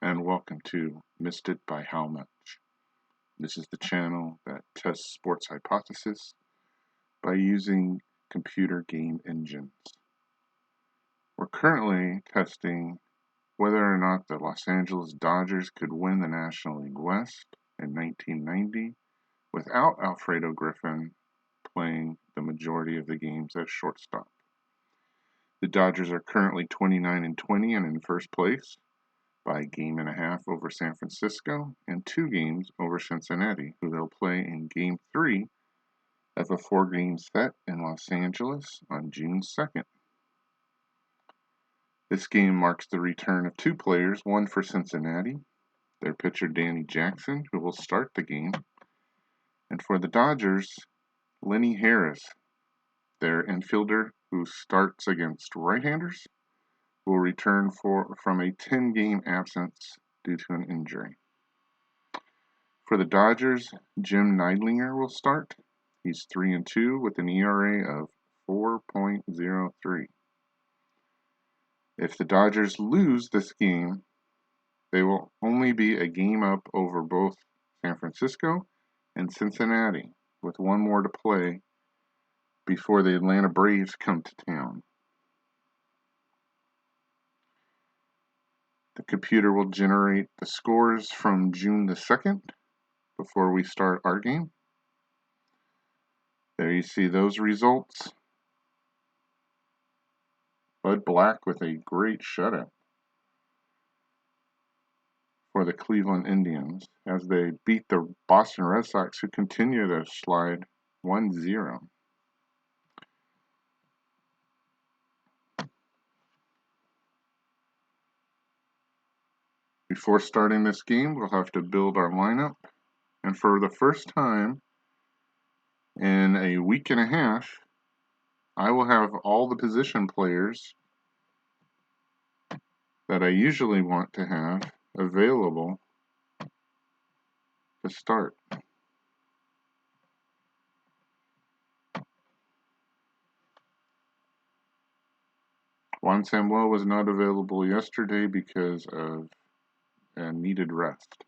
and welcome to Missed It by How Much. This is the channel that tests sports hypothesis by using computer game engines. We're currently testing whether or not the Los Angeles Dodgers could win the National League West in 1990 without Alfredo Griffin playing the majority of the games at shortstop. The Dodgers are currently 29-20 and in first place by a game and a half over San Francisco and 2 games over Cincinnati, who they'll play in Game 3 of a 4-game set in Los Angeles on June 2nd. This game marks the return of 2 players, one for Cincinnati, their pitcher Danny Jackson, who will start the game, and for the Dodgers, Lenny Harris, their infielder who starts against right-handers, will return from a 10-game absence due to an injury. For the Dodgers, Jim Neidlinger will start. He's 3-2 with an ERA of 4.03. If the Dodgers lose this game, they will only be a game up over both San Francisco and Cincinnati, with one more to play before the Atlanta Braves come to town. The computer will generate the scores from June the 2nd before we start our game. There you see those results. Bud Black with a great shutout for the Cleveland Indians as they beat the Boston Red Sox, who continue to slide 1-0. Before starting this game, we'll have to build our lineup, and for the first time in a week and a half, I will have all the position players that I usually want to have available to start. Juan Samuel was not available yesterday because of a needed rest.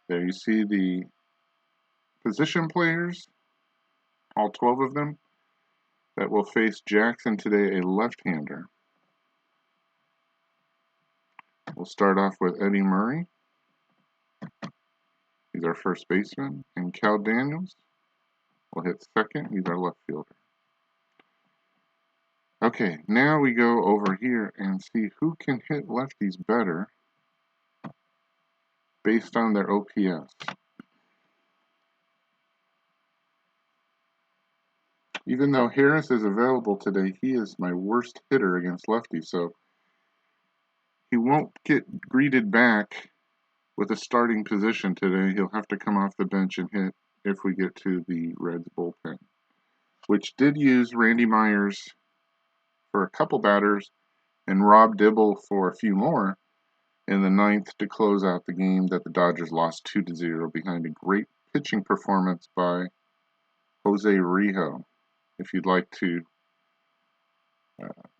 There you see the position players, all 12 of them, that will face Jackson today, a left-hander. We'll start off with Eddie Murray. He's our first baseman. And Cal Daniels will hit second. He's our left fielder. Okay, now we go over here and see who can hit lefties better based on their OPS. Even though Harris is available today, he is my worst hitter against lefties, so he won't get greeted back with a starting position today. He'll have to come off the bench and hit if we get to the Reds bullpen, which did use Randy Myers for a couple batters and Rob Dibble for a few more in the 9th to close out the game that the Dodgers lost 2-0 behind a great pitching performance by Jose Rijo. If you'd like to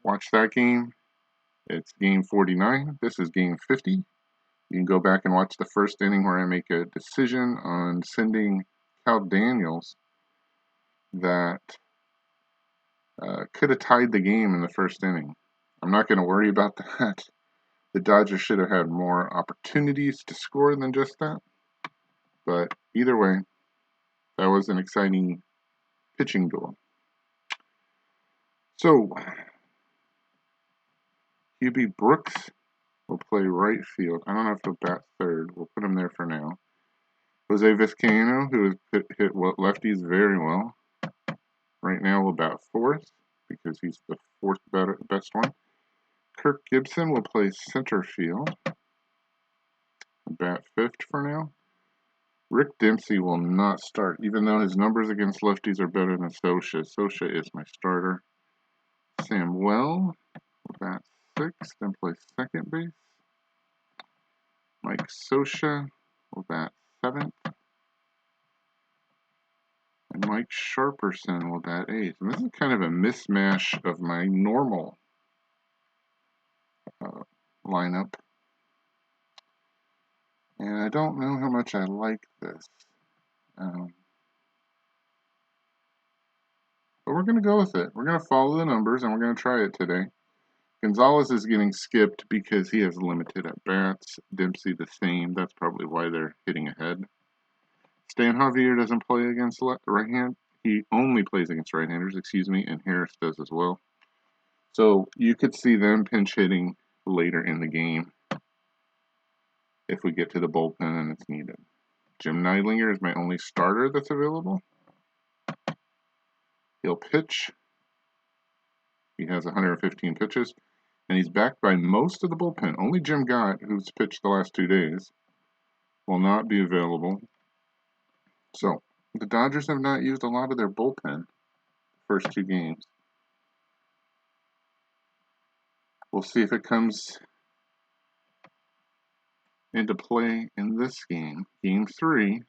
watch that game, it's game 49. This is game 50. You can go back and watch the first inning where I make a decision on sending Cal Daniels that could have tied the game in the first inning. I'm not going to worry about that. The Dodgers should have had more opportunities to score than just that. But either way, that was an exciting pitching duel. So, Hubie Brooks will play right field. I don't have to bat third. We'll put him there for now. Jose Vizcaino, who has hit lefties very well. Right now we'll bat fourth because he's the fourth best one. Kirk Gibson will play center field. Bat fifth for now. Rick Dempsey will not start, even though his numbers against lefties are better than Scioscia. Scioscia is my starter. Samuel will bat sixth and play second base. Mike Scioscia will bat seventh. And Mike Sharperson will bat eighth. And this is kind of a mismatch of my normal lineup. And I don't know how much I like this. But we're going to go with it. We're going to follow the numbers, and we're going to try it today. Gonzalez is getting skipped because he has limited at-bats. Dempsey the same. That's probably why they're hitting ahead. Stan Javier doesn't play against right hand. He only plays against right-handers, and Harris does as well. So you could see them pinch hitting later in the game if we get to the bullpen and it's needed. Jim Neidlinger is my only starter that's available. He'll pitch. He has 115 pitches, and he's backed by most of the bullpen. Only Jim Gott, who's pitched the last 2 days, will not be available. So the Dodgers have not used a lot of their bullpen the first 2 games. We'll see if it comes into play in this game. Game 3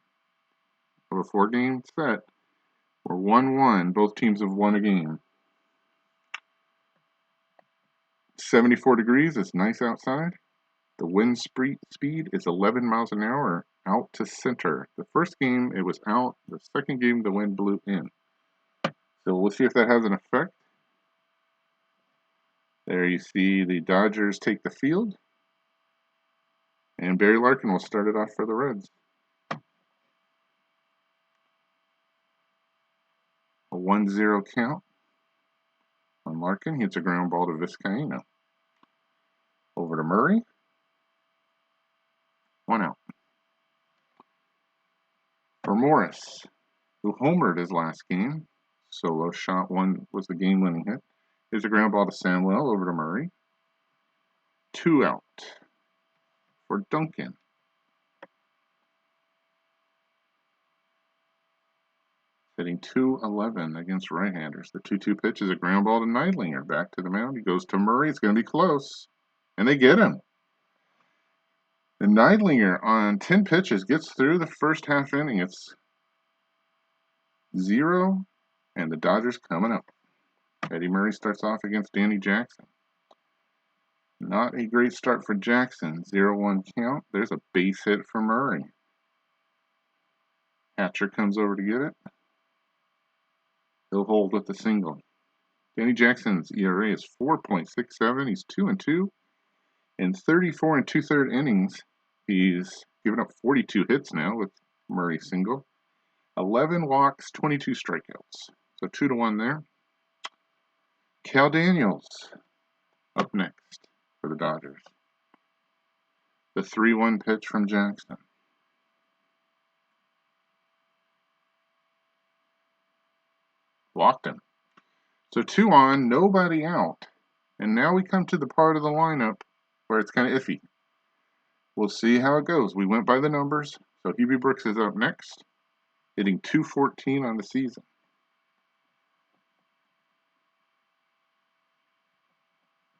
of a 4-game set. We're 1-1. Both teams have won a game. 74 degrees. It's nice outside. The wind speed is 11 miles an hour out to center. The first game, it was out. The second game, the wind blew in. So we'll see if that has an effect. There you see the Dodgers take the field. And Barry Larkin will start it off for the Reds. A 1-0 count on Larkin. Hits a ground ball to Vizcaino. Over to Murray. 1 out. For Morris, who homered his last game. Solo shot 1 was the game-winning hit. Here's a ground ball to Samuel. Over to Murray. 2 out. For Duncan. Hitting .211 against right-handers. The 2-2 pitch is a ground ball to Neidlinger. Back to the mound. He goes to Murray. It's going to be close. And they get him. And Neidlinger on 10 pitches gets through the first half inning. It's 0, and the Dodgers coming up. Eddie Murray starts off against Danny Jackson. Not a great start for Jackson. 0-1 count. There's a base hit for Murray. Hatcher comes over to get it. He'll hold with the single. Danny Jackson's ERA is 4.67. He's 2-2. In 34 2/3 innings, he's given up 42 hits now with Murray's single. 11 walks, 22 strikeouts. So 2-1 there. Cal Daniels up next for the Dodgers. The 3-1 pitch from Jackson. Walked him. So 2 on, nobody out. And now we come to the part of the lineup where it's kind of iffy. We'll see how it goes. We went by the numbers. So Hubie Brooks is up next, hitting .214 on the season.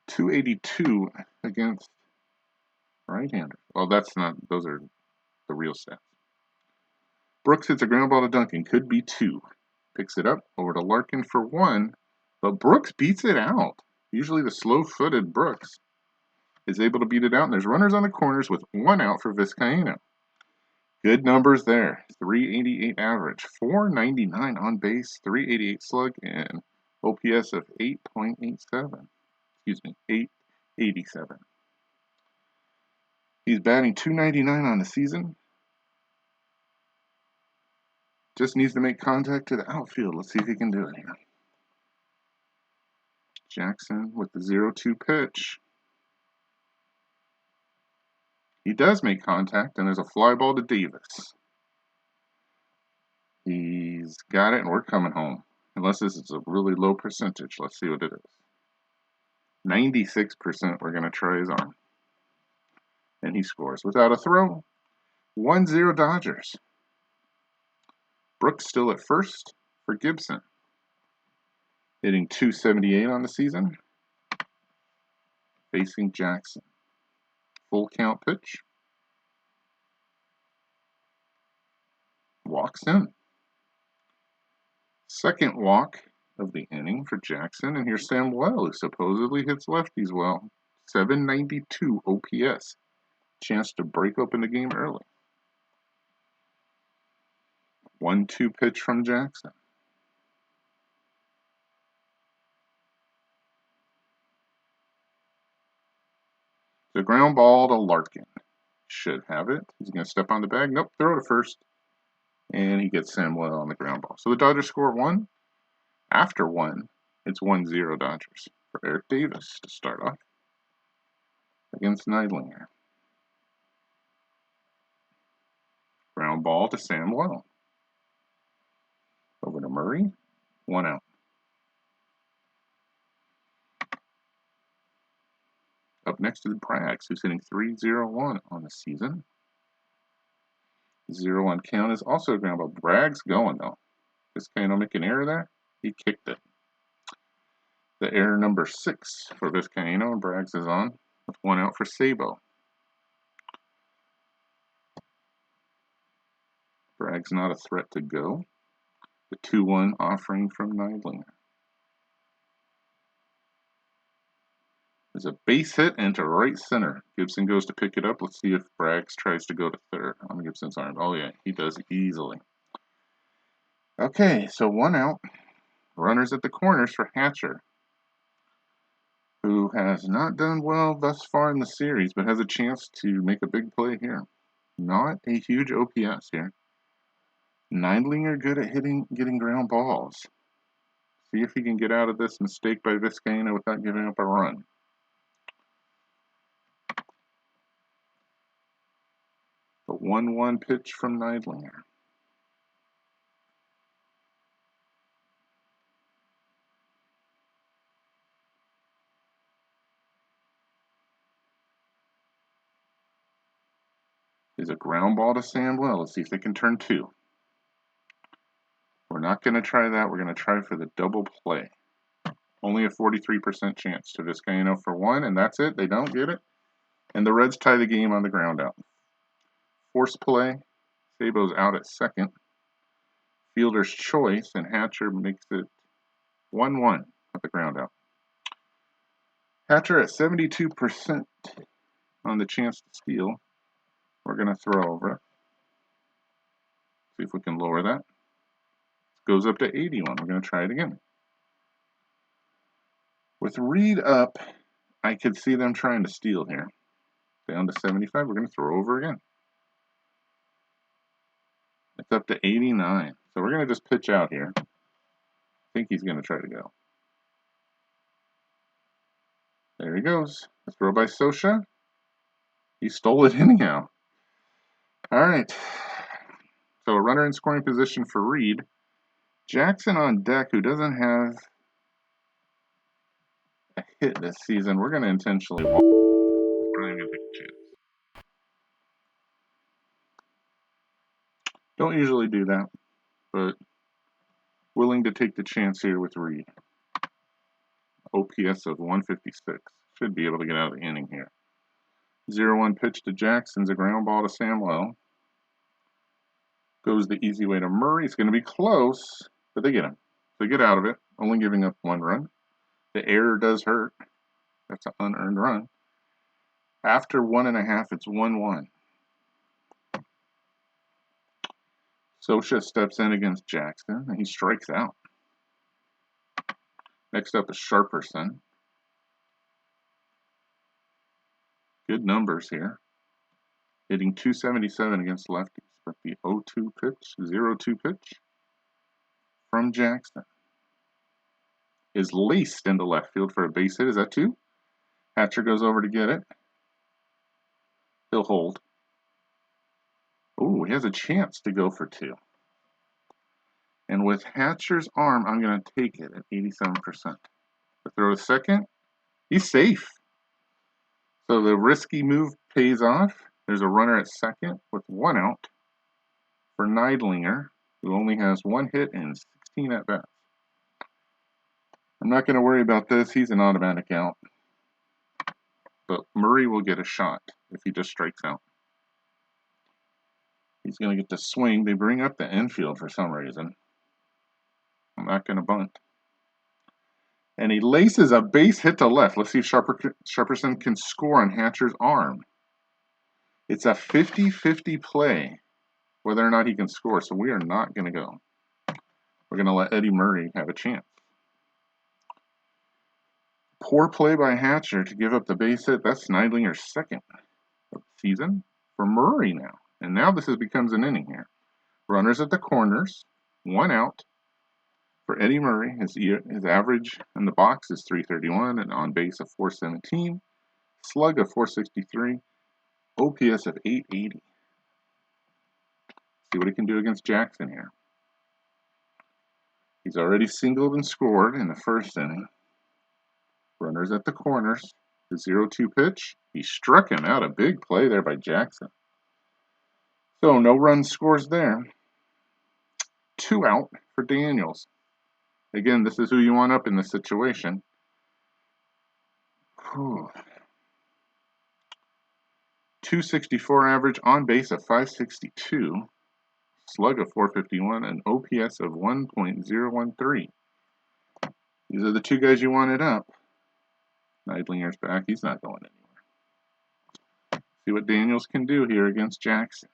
.282 against right-handers. Well, that's not, those are the real stats. Brooks hits a ground ball to Duncan. Could be 2. Picks it up over to Larkin for 1. But Brooks beats it out. Usually the slow-footed Brooks is able to beat it out. And there's runners on the corners with 1 out for Vizcaino. Good numbers there. 388 average. 499 on base. 388 slug. And OPS of 8.87. Excuse me, 887. He's batting .299 on the season. Just needs to make contact to the outfield. Let's see if he can do it here. Jackson with the 0-2 pitch. He does make contact, and there's a fly ball to Davis. He's got it, and we're coming home. Unless this is a really low percentage. Let's see what it is. 96% we're going to try his arm. And he scores without a throw. 1-0 Dodgers. Brooks still at first for Gibson. Hitting .278 on the season. Facing Jackson. Full count pitch. Walks in. Second walk of the inning for Jackson. And here's Samuel, who supposedly hits lefties well. 792 OPS. Chance to break open the game early. 1-2 pitch from Jackson. The ground ball to Larkin. Should have it. He's going to step on the bag. Nope, throw to first. And he gets Samuel on the ground ball. So the Dodgers score 1. After 1, it's 1-0 Dodgers for Eric Davis to start off against Neidlinger. Ground ball to Samuel. Over to Murray. 1 out. Up next to the Braggs, who's hitting .301 on the season. 0-1 count is also a ground ball. Braggs going though. Vizcaino make an error there. He kicked it. The error number 6 for Vizcaino, and Braggs is on with 1 out for Sabo. Braggs not a threat to go. The 2-1 offering from Neidlinger. There's a base hit into right center. Gibson goes to pick it up. Let's see if Braggs tries to go to third on Gibson's arm. Oh yeah, he does easily. Okay, so 1 out. Runners at the corners for Hatcher, who has not done well thus far in the series, but has a chance to make a big play here. Not a huge OPS here. Neidlinger good at getting ground balls. See if he can get out of this mistake by Vizcaino without giving up a run. The 1-1 pitch from Neidlinger. Is a ground ball to Samuel. Let's see if they can turn 2. We're not going to try that. We're going to try for the double play. Only a 43% chance to Vizcaino for 1, and that's it. They don't get it. And the Reds tie the game on the ground out. Force play. Sabo's out at second. Fielder's choice, and Hatcher makes it 1-1 at the ground out. Hatcher at 72% on the chance to steal. We're going to throw over it. See if we can lower that. It goes up to 81. We're going to try it again. With Reed up, I could see them trying to steal here. Down to 75. We're going to throw over again. It's up to 89. So we're going to just pitch out here. I think he's going to try to go. There he goes. A throw by Scioscia. He stole it anyhow. All right. So a runner in scoring position for Reed. Jackson on deck, who doesn't have a hit this season. We're going to intentionally walk. We're not even going to take a chance. Don't usually do that, but willing to take the chance here with Reed. OPS of 156. Should be able to get out of the inning here. 0-1 pitch to Jackson's a ground ball to Samuel. Goes the easy way to Murray. It's going to be close, but they get him. They get out of it, only giving up 1 run. The error does hurt. That's an unearned run. After 1.5, it's 1-1. Scioscia steps in against Jackson, and he strikes out. Next up is Sharperson. Good numbers here. Hitting .277 against lefties, but the 0-2 pitch, 0-2 pitch from Jackson is laced into left field for a base hit. Is that 2? Hatcher goes over to get it. He'll hold. Ooh, he has a chance to go for 2. And with Hatcher's arm, I'm going to take it at 87%. The throw to second. He's safe. So the risky move pays off. There's a runner at second with 1 out for Neidlinger, who only has 1 hit and 16 at-bats. I'm not going to worry about this. He's an automatic out. But Murray will get a shot if he just strikes out. He's going to get to swing. They bring up the infield for some reason. I'm not going to bunt. And he laces a base hit to left. Let's see if Sharperson can score on Hatcher's arm. It's a 50-50 play, whether or not he can score. So we are not going to go. We're going to let Eddie Murray have a chance. Poor play by Hatcher to give up the base hit. That's Neidlinger's second of the season for Murray now. And now this becomes an inning here. Runners at the corners, 1 out. For Eddie Murray, his average in the box is .331 and on base of .417, slug of .463, OPS of .880. See what he can do against Jackson here. He's already singled and scored in the first inning. Runners at the corners. The 0-2 pitch. He struck him out. A big play there by Jackson. So no run scores there. 2 out for Daniels. Again, this is who you want up in this situation. Whew. .264 average, on base of .562, slug of .451, and OPS of 1.013. These are the 2 guys you wanted up. Neidlinger's back. He's not going anywhere. See what Daniels can do here against Jackson.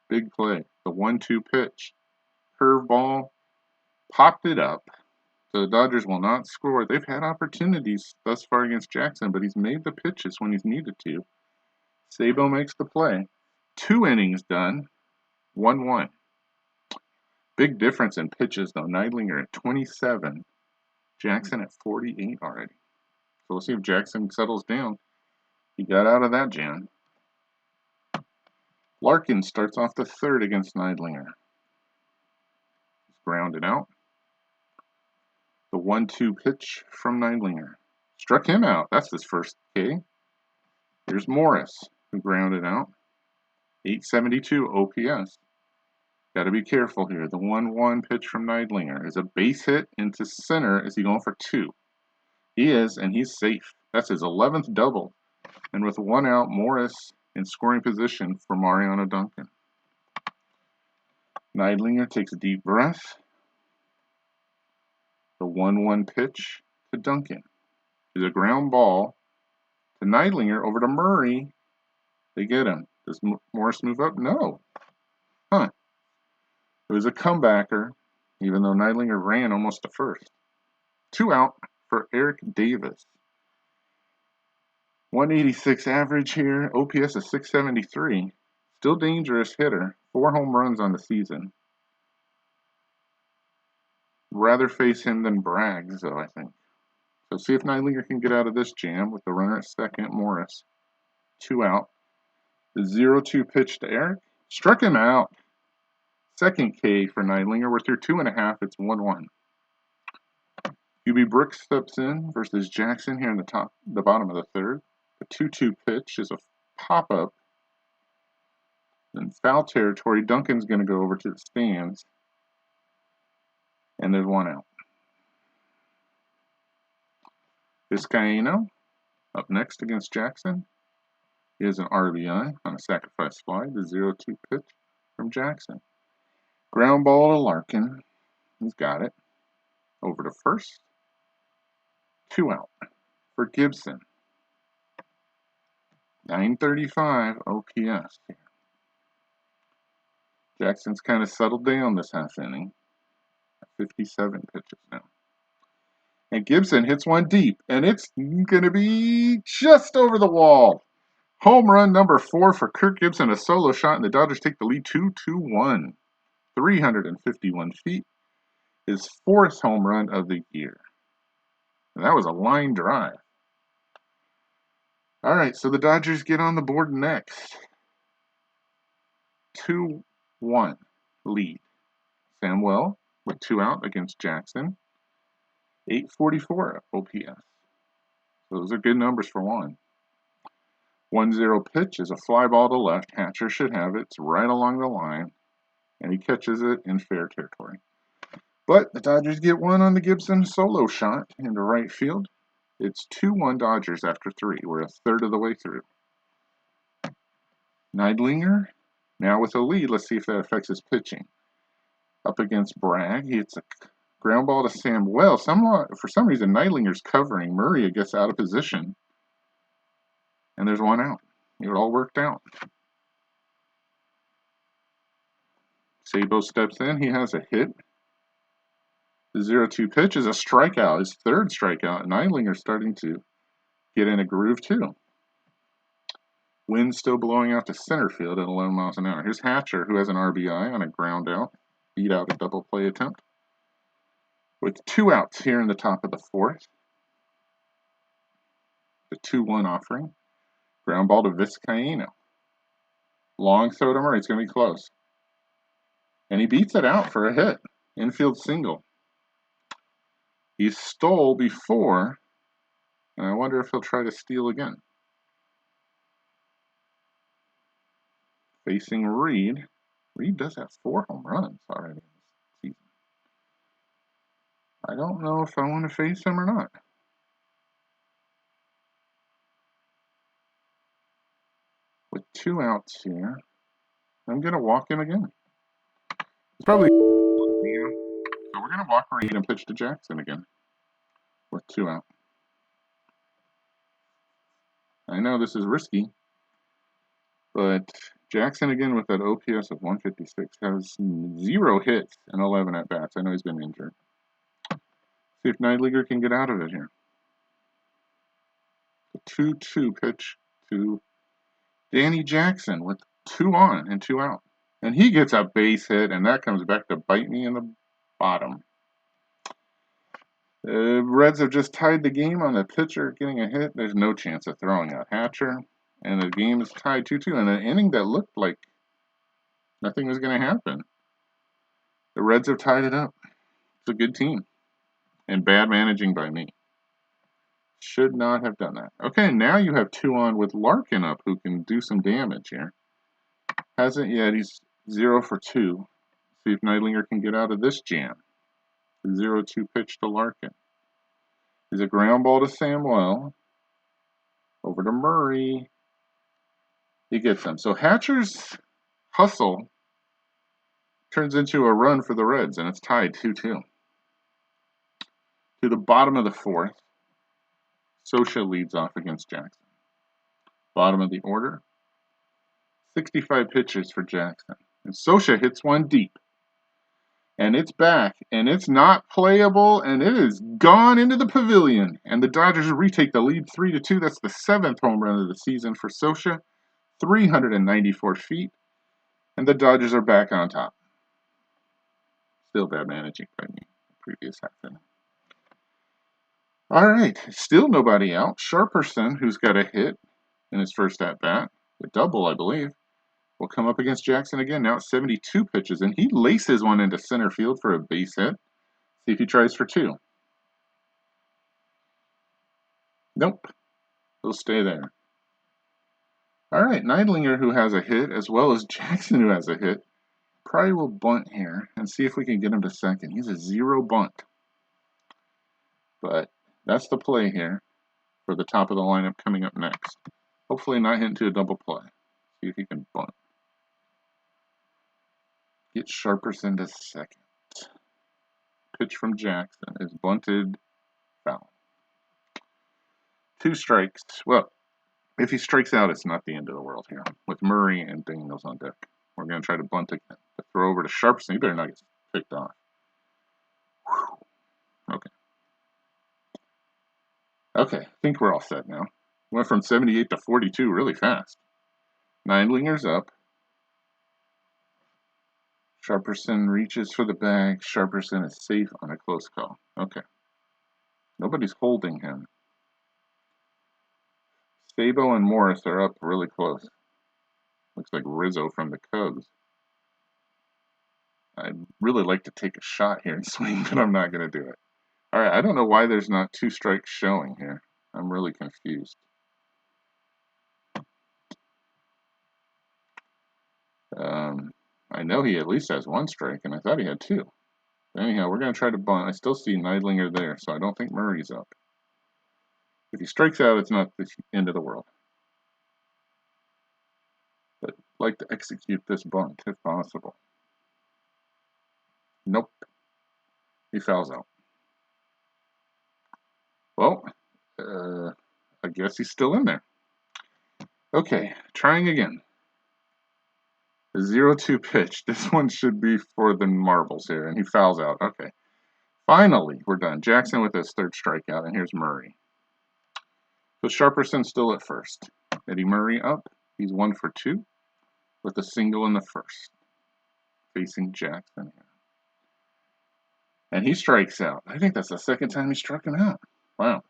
Big play. The 1-2 pitch. Curveball. Popped it up. So the Dodgers will not score. They've had opportunities thus far against Jackson, but he's made the pitches when he's needed to. Sabo makes the play. 2 innings done. 1-1. Big difference in pitches, though. Neidlinger at 27. Jackson at 48 already. So we'll see if Jackson settles down. He got out of that jam. Larkin starts off the third against Neidlinger. He's grounded out. The 1-2 pitch from Neidlinger. Struck him out. That's his first K. Here's Morris, who grounded out. 872 OPS. Got to be careful here. The 1-1 pitch from Neidlinger is a base hit into center. Is he going for 2? He is, and he's safe. That's his 11th double. And with 1 out, Morris in scoring position for Mariano Duncan. Neidlinger takes a deep breath. The 1-1 pitch to Duncan is a ground ball to Neidlinger over to Murray. They get him. Does Morris move up? No. Huh. It was a comebacker, even though Neidlinger ran almost to first. 2 out for Eric Davis. 186 average here. OPS is 673. Still dangerous hitter. 4 home runs on the season. Rather face him than Braggs, though, I think. So see if Neidlinger can get out of this jam with the runner at second, Morris. 2 out. The 0-2 pitch to Eric. Struck him out. Second K for Neidlinger. We're through 2.5. It's 1-1. UB Brooks steps in versus Jackson here in the bottom of the third. The 2-2 pitch is a pop-up. In foul territory, Duncan's going to go over to the stands. And there's 1 out. Vizcaino up next against Jackson. He has an RBI on a sacrifice fly. The 0-2 pitch from Jackson. Ground ball to Larkin. He's got it. Over to first. 2 out for Gibson. 935 OPS here. Jackson's kind of settled down this half inning. 57 pitches now. And Gibson hits one deep, and it's going to be just over the wall. Home run number 4 for Kirk Gibson, a solo shot, and the Dodgers take the lead 2-1. 351 feet. His 4th home run of the year. And that was a line drive. All right, so the Dodgers get on the board next. 2-1 lead. Samuel with 2 out against Jackson. 844 OPS. Those are good numbers for one. 1-0 pitch is a fly ball to left. Hatcher should have it. It's right along the line. And he catches it in fair territory. But the Dodgers get one on the Gibson solo shot into right field. It's 2-1 Dodgers after 3. We're a third of the way through. Neidlinger, now with a lead. Let's see if that affects his pitching. Up against Bragg, he hits a Ground ball to Samuel. For some reason, Neidlinger's covering. Murray gets out of position. And there's one out. It all worked out. Sabo steps in. He has a hit. The 0-2 pitch is a strikeout. His third strikeout. Neidlinger's starting to get in a groove, too. Wind still blowing out to center field at 11 miles an hour. Here's Hatcher, who has an RBI on a ground out. Beat out a double play attempt. With 2 outs here in the top of the 4th. The 2-1 offering. Ground ball to Vizcaino. Long throw to Murray. It's going to be close. And he beats it out for a hit. Infield single. He stole before, and I wonder if he'll try to steal again. Facing Reed. Reed does have 4 home runs already in this season. I don't know if I want to face him or not. With 2 outs here, I'm going to walk him again. It's probably... So we're going to walk Reed and pitch to Jackson again. With 2 out. I know this is risky, but Jackson again with that OPS of 156 has 0 hits and 11 at-bats. I know he's been injured. See if Neidlinger can get out of it here. The 2-2 pitch to Danny Jackson with 2 on and 2 out. And he gets a base hit, and that comes back to bite me in the bottom. The Reds have just tied the game on the pitcher getting a hit. There's no chance of throwing out Hatcher. And the game is tied 2-2 in an inning that looked like nothing was going to happen. The Reds have tied it up. It's a good team. And bad managing by me. Should not have done that. Okay, now you have 2 on with Larkin up, who can do some damage here. Hasn't yet. He's 0 for 2. See if Neidlinger can get out of this jam. The 0-2 pitch to Larkin. He's a ground ball to Samuel. Over to Murray. He gets them. So Hatcher's hustle turns into a run for the Reds, and it's tied 2-2. To the bottom of the 4th, Scioscia leads off against Jackson. Bottom of the order, 65 pitches for Jackson. And Scioscia hits one deep. And it's back, and it's not playable, and it is gone into the pavilion. And the Dodgers retake the lead 3-2. That's the 7th home run of the season for Scioscia, 394 feet. And the Dodgers are back on top. Still bad managing by me. Previous half inning. All right, still nobody out. Sharperson, who's got a hit in his first at-bat, a double, I believe, will come up against Jackson again. Now it's 72 pitches, and he laces one into center field for a base hit. See if he tries for 2. Nope. He'll stay there. All right, Neidlinger, who has a hit, as well as Jackson, who has a hit, probably will bunt here and see if we can get him to second. He's a 0 bunt. But that's the play here for the top of the lineup coming up next. Hopefully not hit into a double play. See if he can bunt. Get Sharperson to second. Pitch from Jackson is bunted, foul. 2 strikes. Well, if he strikes out, it's not the end of the world here. With Murray and Daniels on deck. We're going to try to bunt again. To throw over to Sharperson. He better not get picked off. Whew. Okay. Okay, I think we're all set now. Went from 78 to 42 really fast. Neidlinger's up. Sharperson reaches for the bag. Sharperson is safe on a close call. Okay. Nobody's holding him. Sabo and Morris are up really close. Looks like Rizzo from the Cubs. I'd really like to take a shot here and swing, but I'm not going to do it. All right, I don't know why there's not 2 strikes showing here. I'm really confused. I know he at least has 1 strike, and I thought he had 2. Anyhow, we're going to try to bunt. I still see Neidlinger there, so I don't think Murray's up. If he strikes out, it's not the end of the world. But I'd like to execute this bunt, if possible. Nope. He fouls out. Well, I guess he's still in there. Okay, trying again. The 0-2 pitch. This one should be for the marbles here, and he fouls out. Okay. Finally, we're done. Jackson with his third strikeout, and here's Murray. So Sharperson still at first. Eddie Murray up. He's 1 for 2 with a single in the first, facing Jackson here. And he strikes out. I think that's the second time he struck him out. Wow.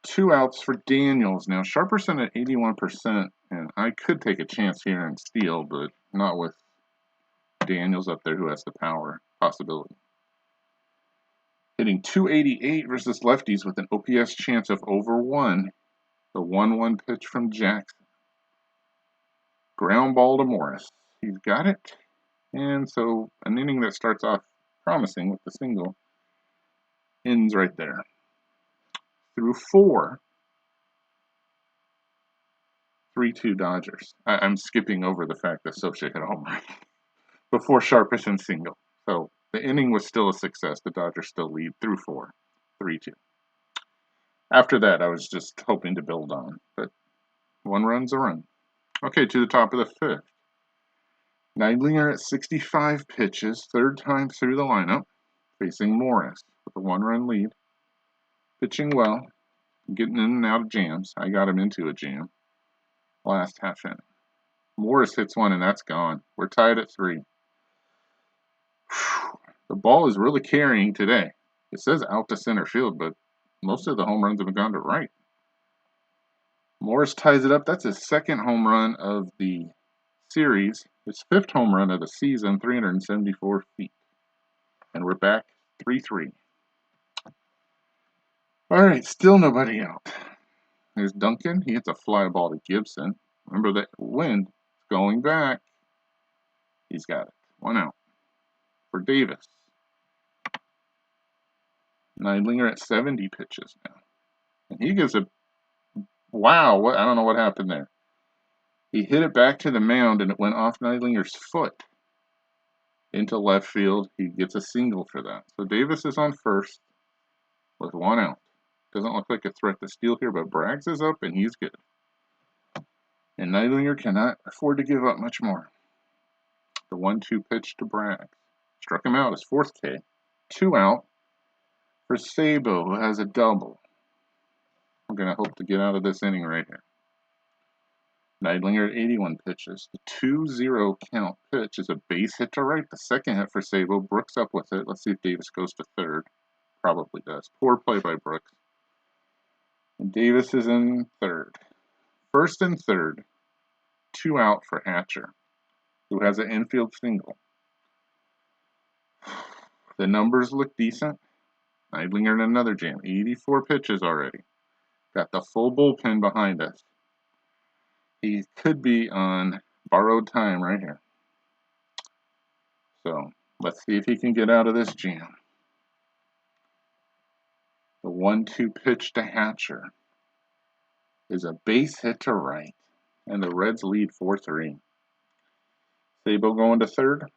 2 outs for Daniels. Now, Sharperson at 81%, and I could take a chance here and steal, but not with Daniels up there who has the power possibility. Hitting .288 versus lefties with an OPS chance of over 1. The 1-1 pitch from Jackson. Ground ball to Morris. He's got it. And so an inning that starts off promising with the single ends right there. Through 4. 3-2 Dodgers. I'm skipping over the fact that Socha hit a home run before Sharperson's single. So the inning was still a success. The Dodgers still lead through 4. 3-2. After that, I was just hoping to build on. But 1 run's a run. Okay, to the top of the 5th. Neidlinger at 65 pitches, 3rd time through the lineup, facing Morris with a 1-run lead. Pitching well, getting in and out of jams. I got him into a jam last half inning. Morris hits one, and that's gone. We're tied at 3. The ball is really carrying today. It says out to center field, but most of the home runs have gone to right. Morris ties it up. That's his 2nd home run of the series. His 5th home run of the season, 374 feet. And we're back 3-3. All right, still nobody out. There's Duncan. He hits a fly ball to Gibson. Remember that wind going back. He's got it. 1 out. For Davis. Neidlinger at 70 pitches now. And he gives a wow. I don't know what happened there. He hit it back to the mound, and it went off Neidlinger's foot into left field. He gets a single for that. So Davis is on first with 1 out. Doesn't look like a threat to steal here, but Braggs is up, and he's good. And Neidlinger cannot afford to give up much more. The 1-2 pitch to Braggs. Struck him out, his 4th K. 2 out for Sabo, who has a double. I'm going to hope to get out of this inning right here. Neidlinger at 81 pitches. The 2-0 count pitch is a base hit to right. The 2nd hit for Sabo. Brooks up with it. Let's see if Davis goes to 3rd. Probably does. Poor play by Brooks. And Davis is in 3rd. 1st and 3rd. 2 out for Hatcher, who has an infield single. The numbers look decent. Neidlinger in another jam. 84 pitches already. Got the full bullpen behind us. He could be on borrowed time right here. So let's see if he can get out of this jam. The 1-2 pitch to Hatcher is a base hit to right. And the Reds lead 4-3. Sabo going to 3rd.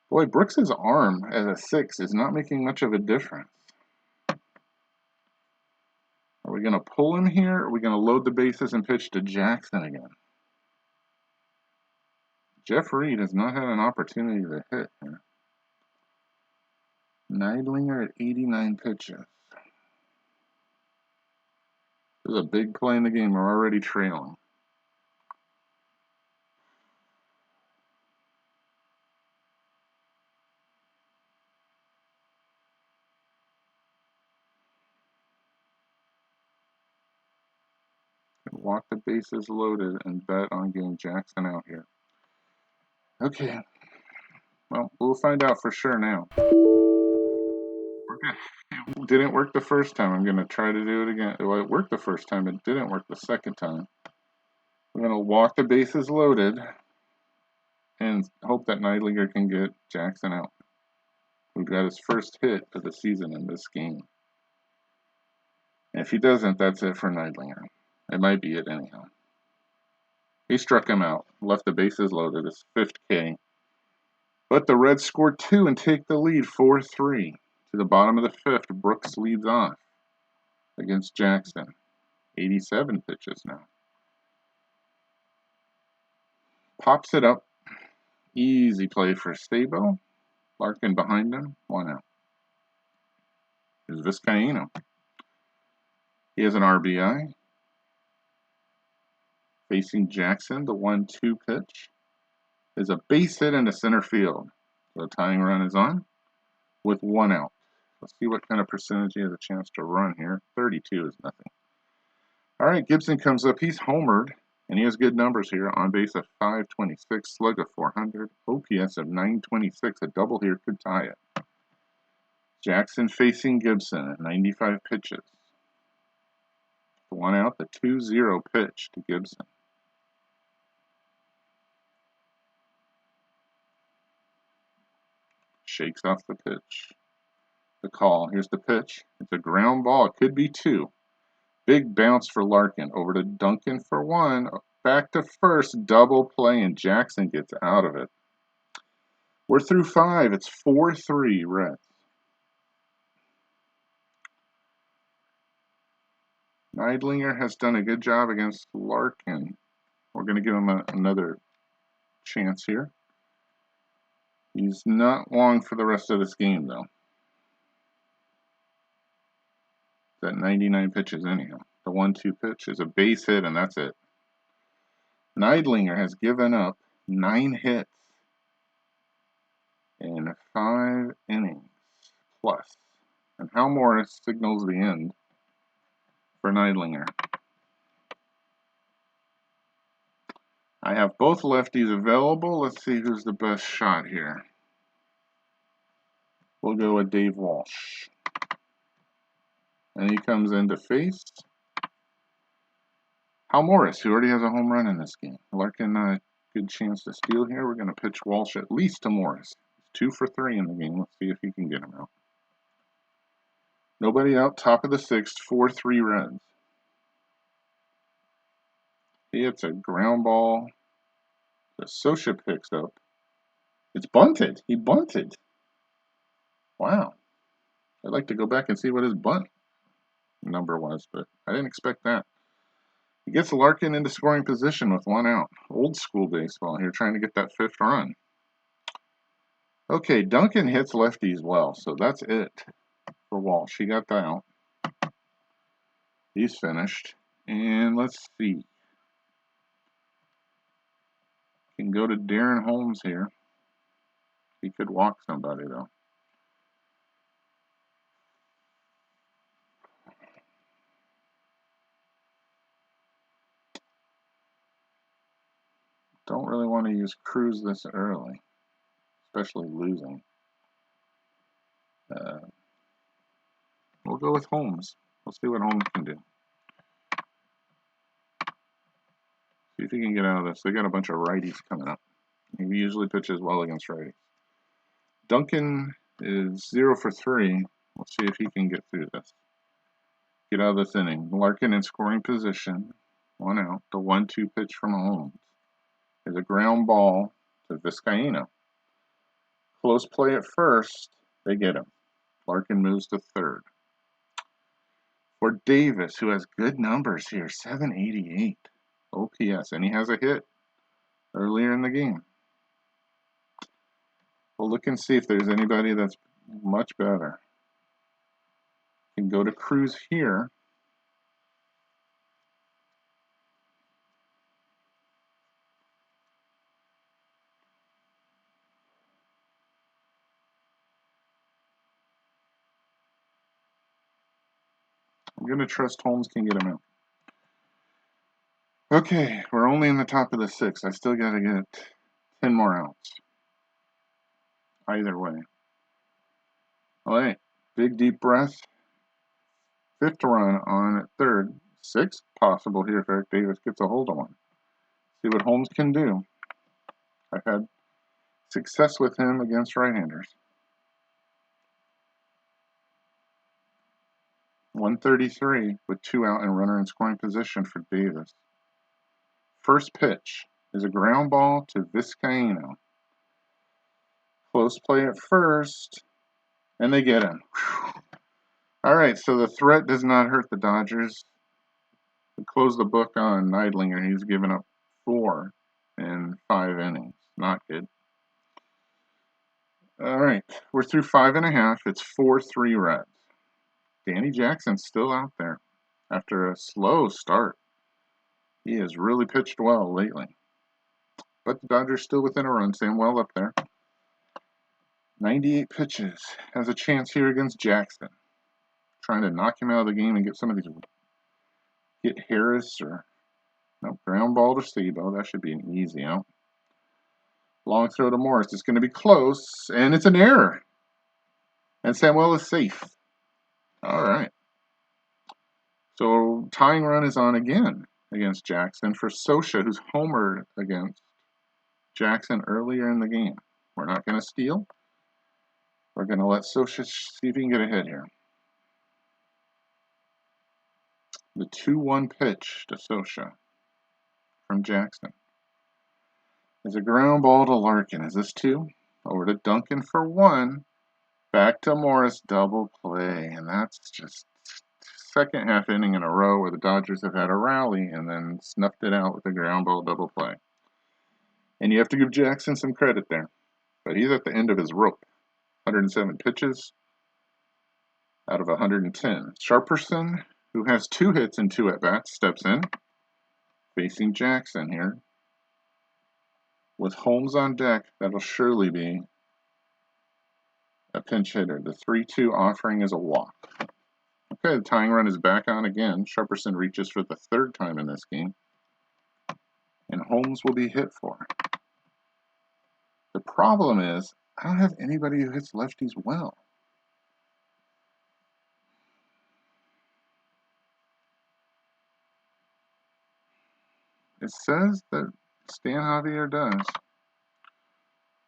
Boy, Brooks' arm as a 6 is not making much of a difference. Are we going to pull him here, or are we going to load the bases and pitch to Jackson again? Jeff Reed has not had an opportunity to hit here. Neidlinger at 89 pitches. This is a big play in the game. We're already trailing. Walk the bases loaded and bet on getting Jackson out here. Okay. Well, we'll find out for sure now. It didn't work the first time. I'm going to try to do it again. Well, it worked the first time. It didn't work the second time. We're going to walk the bases loaded and hope that Neidlinger can get Jackson out. We've got his first hit of the season in this game. And if he doesn't, that's it for Neidlinger. It might be it anyhow. He struck him out, left the bases loaded, his 5th K. But the Reds scored 2 and take the lead 4-3. To the bottom of the 5th, Brooks leads off against Jackson. 87 pitches now. Pops it up. Easy play for Stabo. Larkin behind him. 1 out. Here's Vizcaino. He has an RBI. Facing Jackson, the 1-2 pitch is a base hit into center field. The tying run is on with 1 out. Let's see what kind of percentage he has a chance to run here. 32 is nothing. All right, Gibson comes up. He's homered, and he has good numbers here. On base of 526, slug of 400, OPS of 926. A double here could tie it. Jackson facing Gibson at 95 pitches. 1 out, the 2-0 pitch to Gibson. Shakes off the pitch. The call. Here's the pitch. It's a ground ball. It could be 2. Big bounce for Larkin. Over to Duncan for 1. Back to first. Double play, and Jackson gets out of it. We're through 5. It's 4-3 Reds. Neidlinger has done a good job against Larkin. We're going to give him another chance here. He's not long for the rest of this game, though. That 99 pitches anyhow. The 1-2 pitch is a base hit, and that's it. Neidlinger has given up 9 hits in 5 innings plus. And Hal Morris signals the end for Neidlinger. I have both lefties available. Let's see who's the best shot here. We'll go with Dave Walsh. And he comes in to face Hal Morris, who already has a home run in this game. Larkin, good chance to steal here. We're going to pitch Walsh at least to Morris. He's 2 for 3 in the game. Let's see if he can get him out. Nobody out. Top of the 6th. 4-3 Reds. He hits a ground ball. The Scioscia picks up. It's bunted. He bunted. Wow. I'd like to go back and see what his bunt number was, but I didn't expect that. He gets Larkin into scoring position with 1 out. Old school baseball here, trying to get that 5th run. Okay, Duncan hits lefties well, so that's it for Walsh. He got that out. He's finished. And let's see. Can go to Darren Holmes here. He could walk somebody, though. Don't really want to use Cruz this early, especially losing. We'll go with Holmes. We'll see what Holmes can do. See if he can get out of this. They got a bunch of righties coming up. He usually pitches well against righties. Duncan is 0 for 3. We'll see if he can get through this. Get out of this inning. Larkin in scoring position. 1 out. The 1-2 pitch from Holmes. There's a ground ball to Vizcaino. Close play at first. They get him. Larkin moves to 3rd. For Davis, who has good numbers here. 788 OPS. And he has a hit earlier in the game. We'll look and see if there's anybody that's much better. Can go to Cruz here. I'm going to trust Holmes can get him out. Okay, we're only in the top of the 6th. I still got to get 10 more outs. Either way. All right, big deep breath. 5th run on 3rd. 6th possible here if Eric Davis gets a hold of one. See what Holmes can do. I've had success with him against right-handers. 133 with 2 out and runner in scoring position for Davis. First pitch is a ground ball to Vizcaino. Close play at first, and they get him. Whew. All right, so the threat does not hurt the Dodgers. We close the book on Neidlinger. He's given up 4 in 5 innings. Not good. All right, we're through 5.5. It's 4-3 Reds. Danny Jackson's still out there after a slow start. He has really pitched well lately. But the Dodgers still within a run. Sam well up there. 98 pitches. Has a chance here against Jackson. Trying to knock him out of the game and get some of these. Get Harris or no ground ball to Sebo. That should be an easy out. Long throw to Morris. It's going to be close, and it's an error. And Samuel is safe. All right. So tying run is on again against Jackson for Scioscia, who's homered against Jackson earlier in the game. We're not going to steal. We're going to let Scioscia see if he can get a hit here. The 2-1 pitch to Scioscia from Jackson is a ground ball to Larkin. Is this 2? Over to Duncan for 1. Back to Morris, double play. And that's just second half inning in a row where the Dodgers have had a rally and then snuffed it out with a ground ball double play. And you have to give Jackson some credit there. But he's at the end of his rope. 107 pitches out of 110. Sharperson, who has 2 hits and 2 at-bats, steps in. Facing Jackson here. With Holmes on deck, that'll surely be a pinch hitter. The 3-2 offering is a walk. Okay, the tying run is back on again. Sharperson reaches for the 3rd time in this game. And Holmes will be hit for. The problem is, I don't have anybody who hits lefties well. It says that Stan Javier does.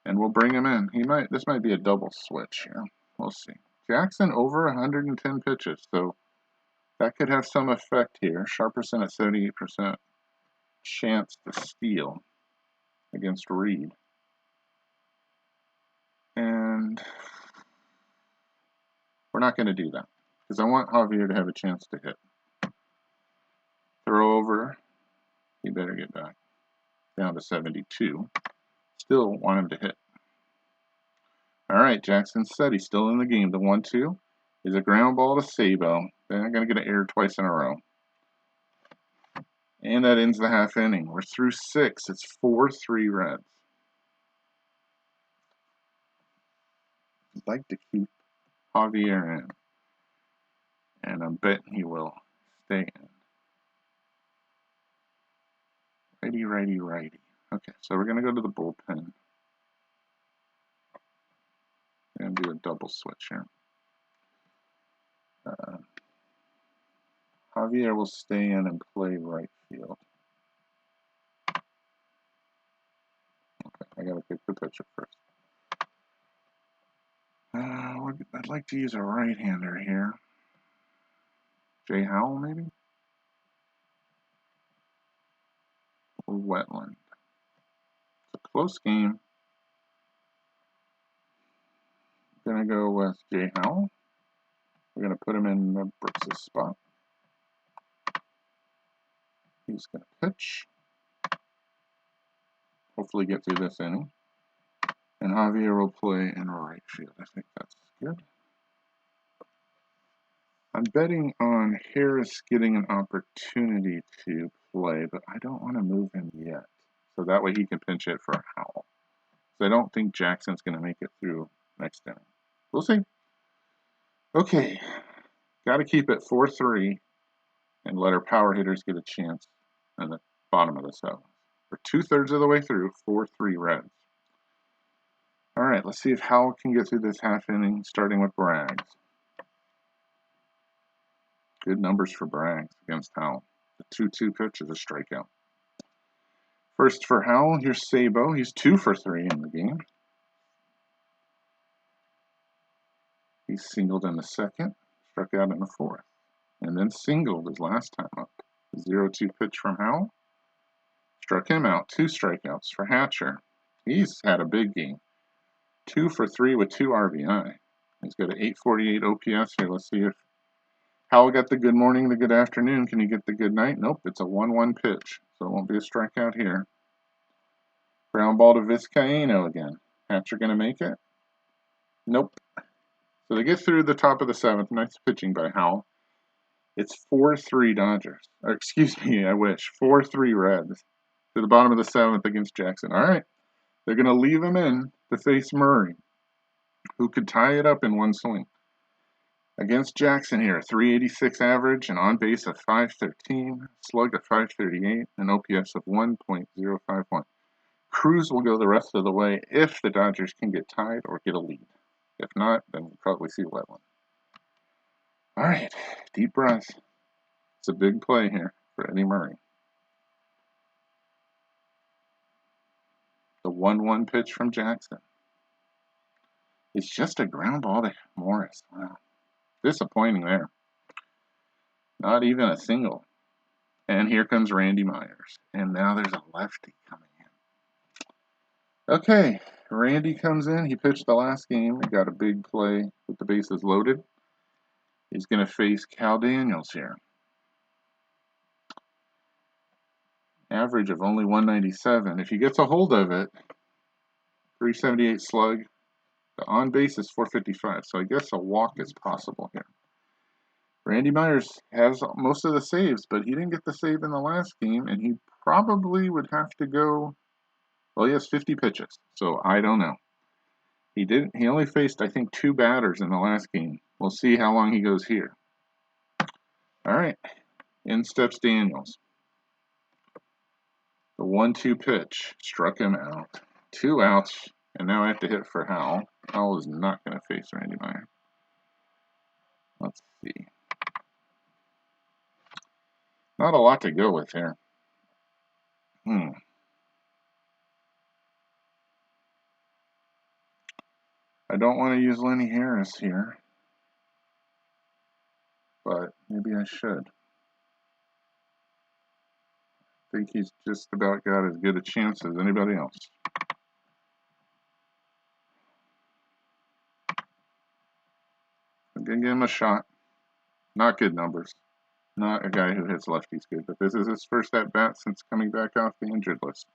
And we'll bring him in. This might be a double switch here. We'll see. Jackson over 110 pitches, so that could have some effect here. Sharperson at 78% chance to steal against Reed. And we're not going to do that because I want Javier to have a chance to hit. Throw over. He better get back down to 72. Still want him to hit. All right, Jackson said he's still in the game. The 1-2 is a ground ball to Sabo. They're going to get an error twice in a row. And that ends the half inning. We're through 6. It's 4-3 Reds. I'd like to keep Javier in. And I'm betting he will stay in. Righty, righty, righty. Okay, so we're going to go to the bullpen. And do a double switch here. Javier will stay in and play right field. Okay, I gotta pick the pitcher first. I'd like to use a right-hander here. Jay Howell, maybe? Or Wetland. It's a close game. I'm gonna go with Jay Howell. We're gonna put him in Brooks' spot. He's gonna pitch. Hopefully get through this inning. And Javier will play in right field. I think that's good. I'm betting on Harris getting an opportunity to play, but I don't want to move him yet. So that way he can pinch hit for Howell. So I don't think Jackson's going to make it through next inning. We'll see. Okay. Got to keep it 4-3 and let our power hitters get a chance in the bottom of the 7th. We're 2/3 of the way through, 4-3 Reds. All right, let's see if Howell can get through this half inning, starting with Braggs. Good numbers for Braggs against Howell. The 2-2 pitch is a strikeout. First for Howell, here's Sabo. He's 2 for 3 in the game. He singled in the 2nd, struck out in the 4th, and then singled his last time up. The 0-2 pitch from Howell. Struck him out. 2 strikeouts for Hatcher. He's had a big game. 2 for 3 with 2 RBI. He's got an 848 OPS here. Let's see if Howell got the good morning, the good afternoon. Can he get the good night? Nope, it's a 1-1 pitch, so it won't be a strikeout here. Ground ball to Vizcaino again. Hatcher going to make it? Nope. So they get through the top of the 7th. Nice pitching by Howell. It's 4-3 Dodgers. Or, excuse me, I wish. 4-3 Reds. To the bottom of the 7th against Jackson. All right. They're going to leave him in to face Murray, who could tie it up in one swing. Against Jackson here, 386 average, an on base of 513, slug of 538, an OPS of 1.051. Cruz will go the rest of the way if the Dodgers can get tied or get a lead. If not, then we'll probably see Wetland. All right, deep breath. It's a big play here for Eddie Murray. The 1-1 pitch from Jackson. It's just a ground ball to Morris. Wow. Disappointing there. Not even a single. And here comes Randy Myers. And now there's a lefty coming in. Okay, Randy comes in. He pitched the last game. He got a big play with the bases loaded. He's going to face Cal Daniels here. Average of only 197. If he gets a hold of it, 378 slug. The on base is 455. So I guess a walk is possible here. Randy Myers has most of the saves, but he didn't get the save in the last game, and he probably would have to go. Well, he has 50 pitches, so I don't know. He only faced, I think, 2 batters in the last game. We'll see how long he goes here. All right, in steps Daniels. The 1-2 pitch struck him out. 2 outs, and now I have to hit for Howell. Howell is not going to face Randy Myers. Let's see. Not a lot to go with here. I don't want to use Lenny Harris here, but maybe I should. I think he's just about got as good a chance as anybody else. I'm going to give him a shot. Not good numbers. Not a guy who hits lefties good, but this is his first at-bat since coming back off the injured list.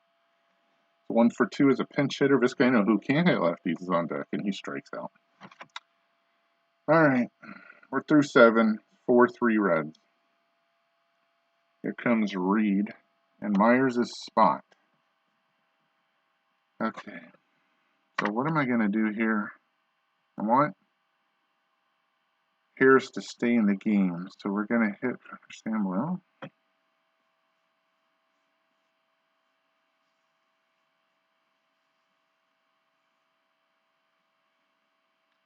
1 for 2 as a pinch hitter. Vizcaino, who can hit lefties, is on deck, and he strikes out. All right, we're through 7. 4-3 Reds. Here comes Reed, and Myers is spot. Okay, so what am I going to do here? I want Harris to stay in the game, so we're going to hit Samuel.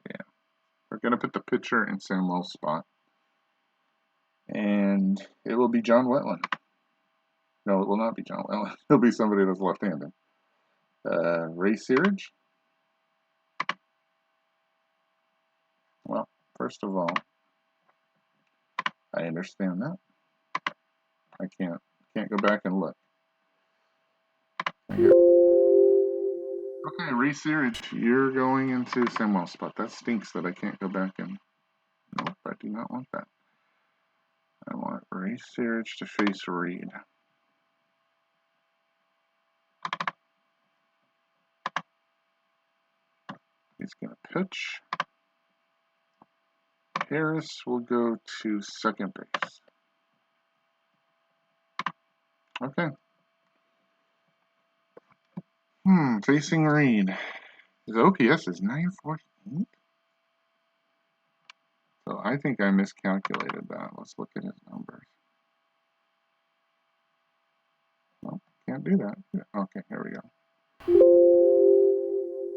Yeah, we're going to put the pitcher in Samuel's spot, and it will be John Wetland. No, it will not be John Wetland. It'll be somebody that's left-handed. Ray Searage. Well, first of all, I understand that. I can't go back and look. Okay, Ray Searage, you're going into Samuel's spot. That stinks that I can't go back and. Nope, I do not want that. I want Ray Searage to face Reed. He's going to pitch. Harris will go to second base. Okay. Facing Reed. His OPS is 948. So I think I miscalculated that. Let's look at his numbers. Nope, can't do that. Okay, here we go.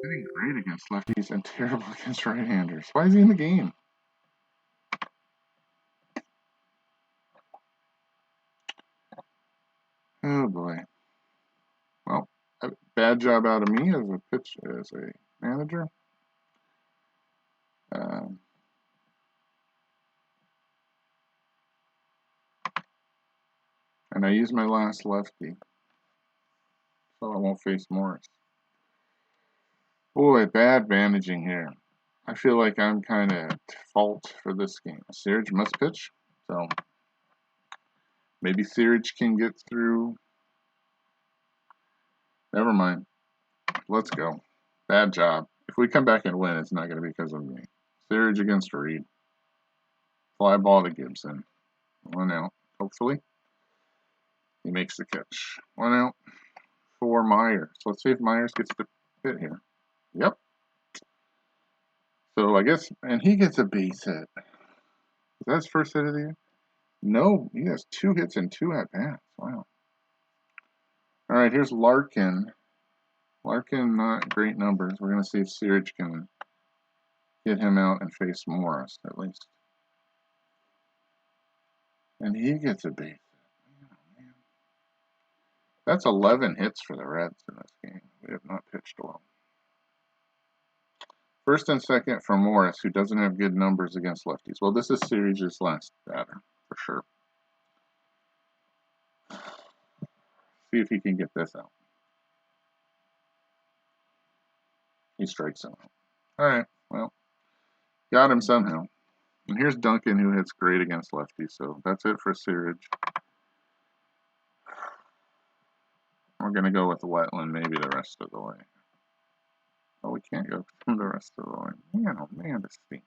Hitting great against lefties and terrible against right-handers. Why is he in the game? Oh boy. Well, a bad job out of me as a manager. And I used my last lefty, so I won't face Morris. Boy, bad managing here. I feel like I'm kind of at fault for this game. Searage must pitch, so maybe Searage can get through. Never mind. Let's go. Bad job. If we come back and win, it's not going to be because of me. Searage against Reed. Fly ball to Gibson. 1 out. Hopefully, he makes the catch. 1 out for Myers. Let's see if Myers gets the hit here. Yep. So I guess, and he gets a base hit. Is that his first hit of the year? No, he has 2 hits and 2 at bats. Wow. All right, here's Larkin. Larkin, not great numbers. We're going to see if Searage can get him out and face Morris, at least. And he gets a base. Oh, man. That's 11 hits for the Reds in this game. We have not pitched well. First and second for Morris, who doesn't have good numbers against lefties. Well, this is Searage's last batter, for sure. See if he can get this out. He strikes him out. All right, well, got him somehow. And here's Duncan, who hits great against lefties, so that's it for Searage. We're going to go with Wetland maybe the rest of the way. Oh, we can't go the rest of the way. Man, oh man, this stinks.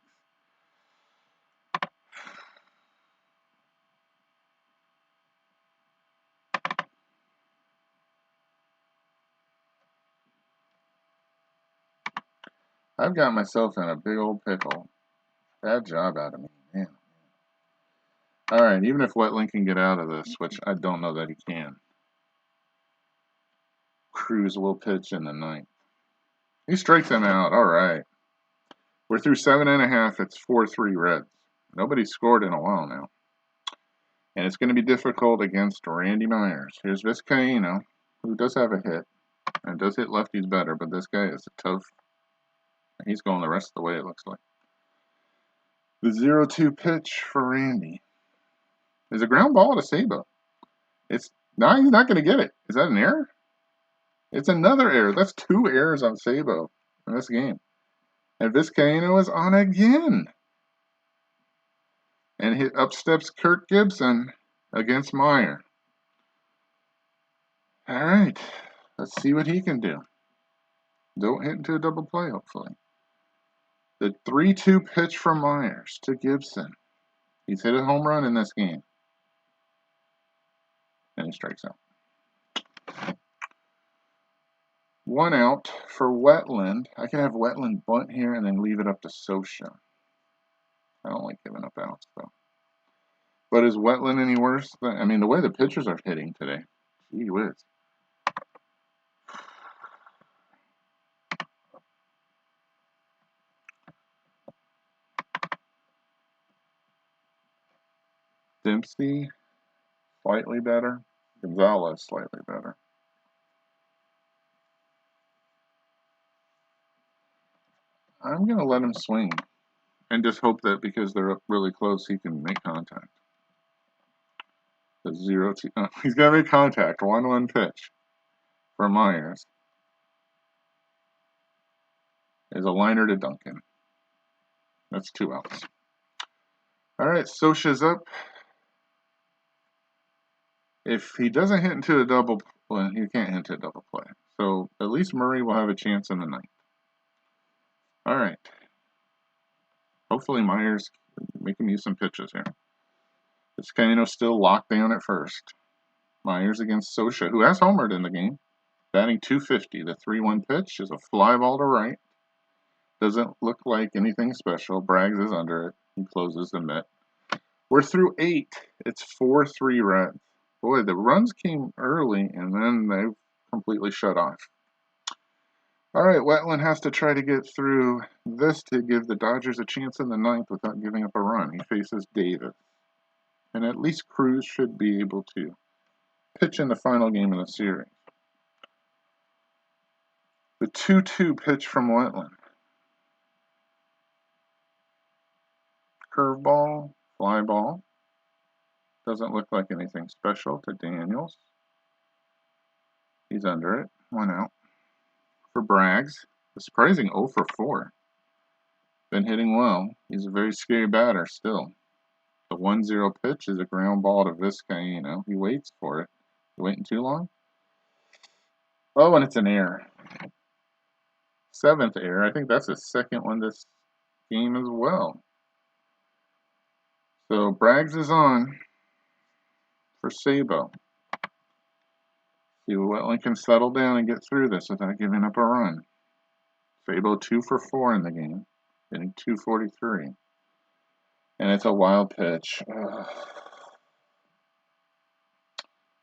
I've got myself in a big old pickle. Bad job out of me, man. All right, even if Wetland can get out of this, which I don't know that he can, Cruz will pitch in the 9th. He strikes him out. All right. We're through 7.5. It's 4-3 Reds. Nobody's scored in a while now. And it's going to be difficult against Randy Myers. Here's Vizcaino, who does have a hit and does hit lefties better, but this guy is a tough. He's going the rest of the way, it looks like. The 0-2 pitch for Randy is a ground ball to Sabo. He's not going to get it. Is that an error? It's another error. That's 2 errors on Sabo in this game. And Vizcaino is on again. And up steps Kirk Gibson against Meyer. All right. Let's see what he can do. Don't hit into a double play, hopefully. The 3-2 pitch from Myers to Gibson. He's hit a home run in this game. And he strikes out. 1 out for Wetland. I can have Wetland bunt here and then leave it up to Scioscia. I don't like giving up outs, though. But is Wetland any worse? I mean, the way the pitchers are hitting today. Gee whiz. Dempsey, slightly better. Gonzalez, slightly better. I'm going to let him swing and just hope that because they're up really close, he can make contact. The 0-2. Oh, he's going to make contact. 1-1 pitch for Myers is a liner to Duncan. That's 2 outs. All right, Scioscia's up. If he doesn't hit into a double play, he can't hit into a double play. So at least Murray will have a chance in the 9th. All right. Hopefully Myers make him use some pitches here. Vizcaino still locked down at first. Myers against Scioscia, who has homered in the game. Batting .250. The 3-1 pitch is a fly ball to right. Doesn't look like anything special. Braggs is under it. He closes the mitt. We're through 8. It's 4-3 Reds. Boy, the runs came early, and then they've completely shut off. All right, Wetland has to try to get through this to give the Dodgers a chance in the 9th without giving up a run. He faces Davis. And at least Cruz should be able to pitch in the final game of the series. The 2-2 pitch from Wetland. Curveball, fly ball. Doesn't look like anything special to Daniels. He's under it. 1 out. For Braggs. A surprising 0 for 4. Been hitting well. He's a very scary batter still. The 1-0 pitch is a ground ball to Vizcaino. He waits for it. You waiting too long? Oh, and it's an error. 7th error. I think that's the second one this game as well. So Braggs is on for Sabo. See if Wetland can settle down and get through this without giving up a run. Sabo 2 for 4 in the game, hitting 243. And it's a wild pitch.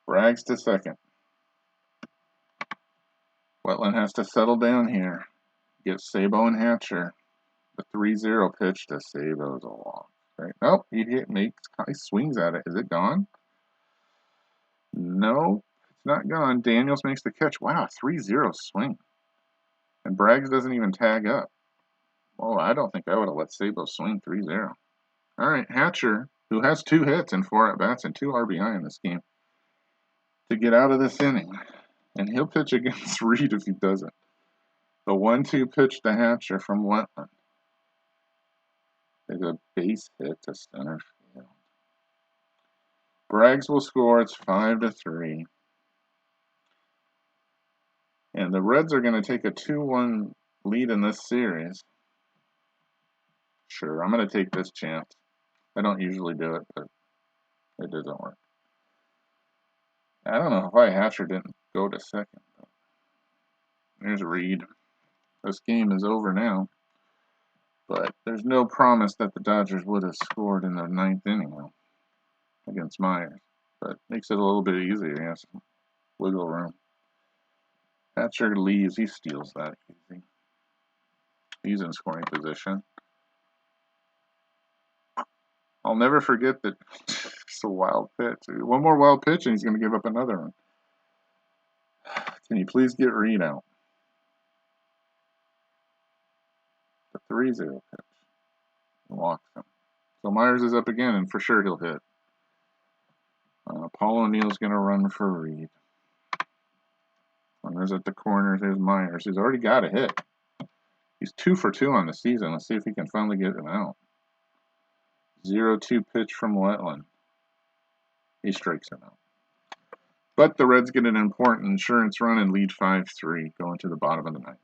Braggs to second. Wetland has to settle down here. Get Sabo and Hatcher. The 3-0 pitch to Sabo is a walk. Right? Nope, he swings at it. Is it gone? No, it's not gone. Daniels makes the catch. Wow, 3-0 swing. And Braggs doesn't even tag up. Oh, I don't think I would have let Sabo swing 3-0. All right, Hatcher, who has 2 hits and 4 at-bats and 2 RBI in this game, to get out of this inning. And he'll pitch against Reed if he doesn't. The 1-2 pitch to Hatcher from Wetland is a base hit to center field. Braggs will score. It's 5-3. And the Reds are going to take a 2-1 lead in this series. Sure, I'm going to take this chance. I don't usually do it, but it doesn't work. I don't know why Hatcher didn't go to second. There's Reed. This game is over now. But there's no promise that the Dodgers would have scored in the 9th inning against Myers. But makes it a little bit easier. He has some wiggle room. Hatcher leaves. He steals that easy. He's in scoring position. I'll never forget that it's a wild pitch. One more wild pitch and he's going to give up another one. Can you please get Reed out? The 3-0 pitch. Walks him. So Myers is up again, and for sure he'll hit. Paul O'Neill's going to run for Reed. Runners at the corner. There's Myers. He's already got a hit. He's 2 for 2 on the season. Let's see if he can finally get him out. 0-2 pitch from Wetland. He strikes him out. But the Reds get an important insurance run and lead 5-3 going to the bottom of the 9th.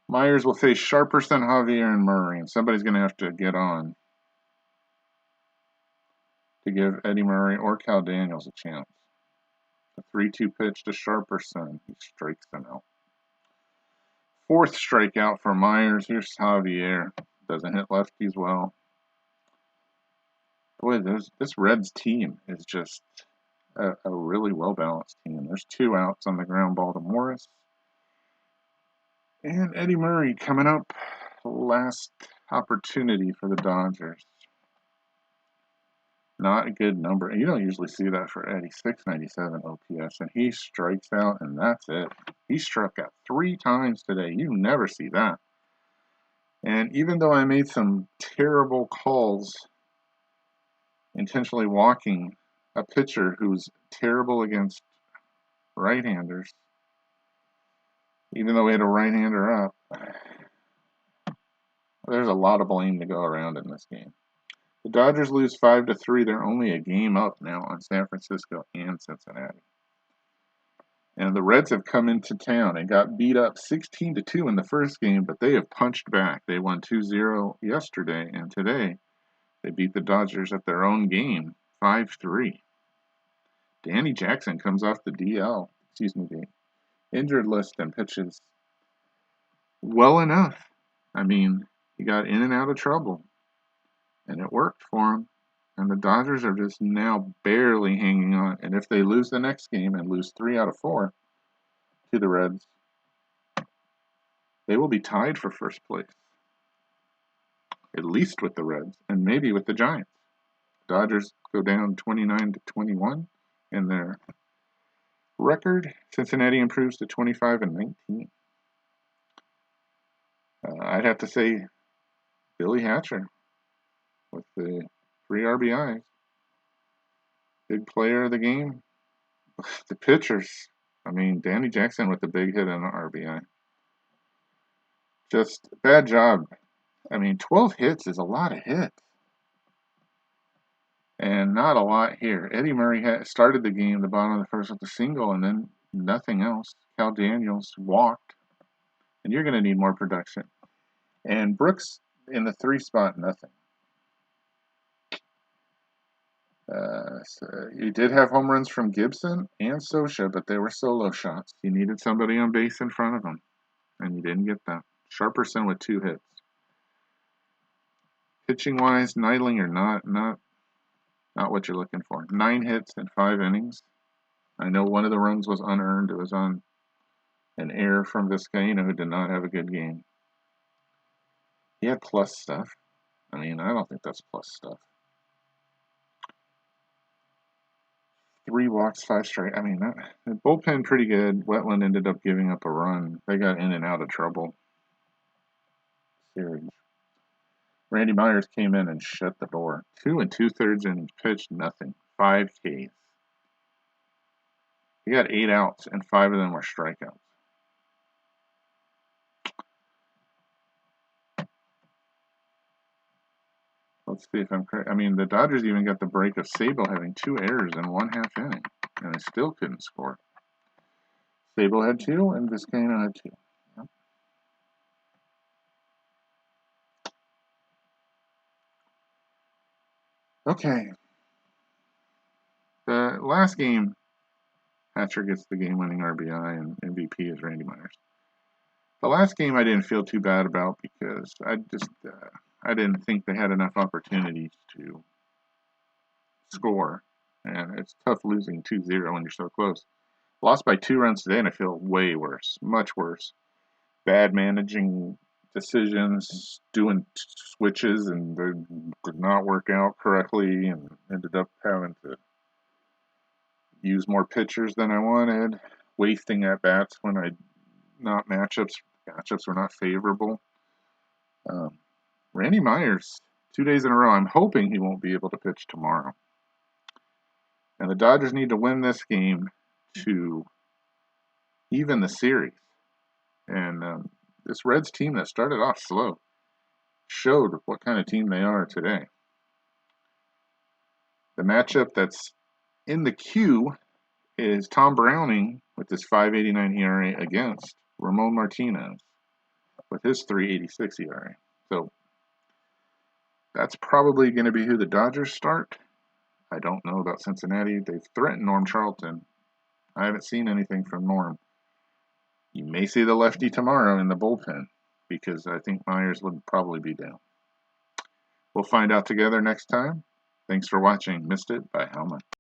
Myers will face Sharperson, Javier, and Murray, and somebody's going to have to get on to give Eddie Murray or Cal Daniels a chance. A 3-2 pitch to Sharperson. He strikes him out. 4th strikeout for Myers. Here's Javier. Doesn't hit lefties well. Boy, this Reds team is just a really well-balanced team. There's 2 outs on the ground ball to Morris. And Eddie Murray coming up. Last opportunity for the Dodgers. Not a good number. You don't usually see that for Eddie. 697 OPS. And he strikes out, and that's it. He struck out 3 times today. You never see that. And even though I made some terrible calls, intentionally walking a pitcher who's terrible against right-handers, even though we had a right-hander up, there's a lot of blame to go around in this game. The Dodgers lose 5-3. They're only a game up now on San Francisco and Cincinnati. And the Reds have come into town and got beat up 16-2 in the first game, but they have punched back. They won 2-0 yesterday, and today they beat the Dodgers at their own game 5-3. Danny Jackson comes off the the injured list and pitches well enough. I mean, he got in and out of trouble, and it worked for him. And the Dodgers are just now barely hanging on. And if they lose the next game and lose 3 out of 4 to the Reds, they will be tied for first place. At least with the Reds, and maybe with the Giants. Dodgers go down 29-21 in their record. Cincinnati improves to 25-19. I'd have to say Billy Hatcher with the 3 RBIs. Big player of the game. The pitchers I mean, Danny Jackson with the big hit and RBI. Just bad job. I mean, 12 hits is a lot of hits. And not a lot here. Eddie Murray started the game, the bottom of the first with a single, and then nothing else. Cal Daniels walked. And you're going to need more production. And Brooks in the 3 spot, nothing. So you did have home runs from Gibson and Sosha, but they were solo shots. You needed somebody on base in front of them, and you didn't get that. Sharperson with 2 hits. Pitching wise, Neidlinger not what you're looking for. 9 hits in 5 innings. I know one of the runs was unearned. It was on an error from Vizcaino, who did not have a good game. He had plus stuff. I mean, I don't think that's plus stuff. 3 walks, 5 straight. I mean, the bullpen pretty good. Wetland ended up giving up a run. They got in and out of trouble. Series. Randy Myers came in and shut the door. 2 2/3 innings pitched, nothing. 5 Ks. He got 8 outs, and 5 of them were strikeouts. Let's see if I'm correct. I mean, the Dodgers even got the break of Sable having 2 errors in 1/2 inning, and they still couldn't score. Sable had 2, and Vizcaino had 2. Yep. Okay. The last game, Hatcher gets the game-winning RBI, and MVP is Randy Myers. The last game I didn't feel too bad about because I didn't think they had enough opportunities to score, and it's tough losing 2-0 when you're so close. Lost by 2 runs today, and I feel way worse, much worse. Bad managing decisions, doing switches, and they did not work out correctly, and ended up having to use more pitchers than I wanted, wasting at bats when matchups were not favorable. Randy Myers, 2 days in a row. I'm hoping he won't be able to pitch tomorrow. And the Dodgers need to win this game to even the series. And this Reds team that started off slow showed what kind of team they are today. The matchup that's in the queue is Tom Browning with his 5.89 ERA against Ramon Martinez with his 3.86 ERA. So that's probably going to be who the Dodgers start. I don't know about Cincinnati. They've threatened Norm Charlton. I haven't seen anything from Norm. You may see the lefty tomorrow in the bullpen because I think Myers would probably be down. We'll find out together next time. Thanks for watching Missed It by How Much.